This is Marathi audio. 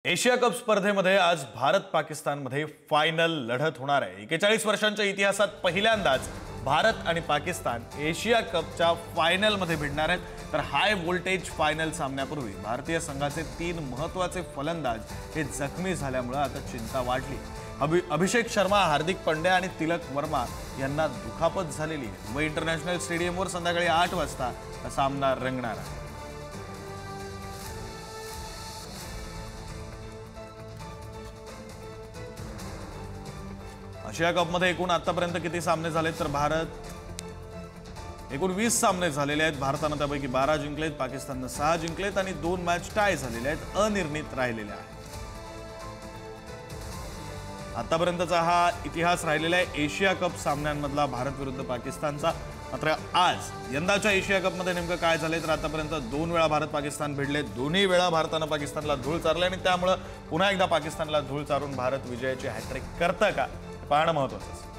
एशिया कप स्पर्धेमध्ये आज भारत पाकिस्तानमध्ये फायनल लढत होणार आहे। 41 वर्षांच्या इतिहासात पहिल्यांदाच भारत आणि पाकिस्तान एशिया कपच्या फायनलमध्ये भिडणार आहेत। तर हाय व्होल्टेज फायनल सामन्यापूर्वी भारतीय संघाचे 3 महत्त्वाचे फलंदाज हे जखमी झाल्यामुळे आता चिंता वाढली। अभिषेक शर्मा, हार्दिक पांड्या आणि तिलक वर्मा यांना दुखापत झालेली आहे। मुंबई इंटरनॅशनल स्टेडियमवर संध्याकाळी 8 वाजता हा सामना रंगणार आहे। एशिया कप मध्ये एकूण आतापर्यंत किती सामने झालेत तर एकूण 20 सामने झालेले आहेत। भारताने त्यापैकी 12 जिंकलेत, पाकिस्तानने 6 जिंकलेत आणि 2 मॅच टाय झालेले आहेत, अनिर्णित राहिलेले आहेत। आतापर्यंतचा हा इतिहास राहिलेला आहे एशिया कप सामन्यांमधला भारत विरुद्ध पाकिस्तानचा। मात्र आज यंदाच्या एशिया कप मध्ये नेमकं काय झाले तर आतापर्यंत 2 वेळा भारत पाकिस्तान भिडले, दोन्ही वेळा भारताने पाकिस्तानला धूळ चारले आणि त्यामुळे पुन्हा एकदा पाकिस्तानला धूळ चारून भारत विजयाची हॅट्रिक करतं का पाहणं महत्त्वाचं आहे।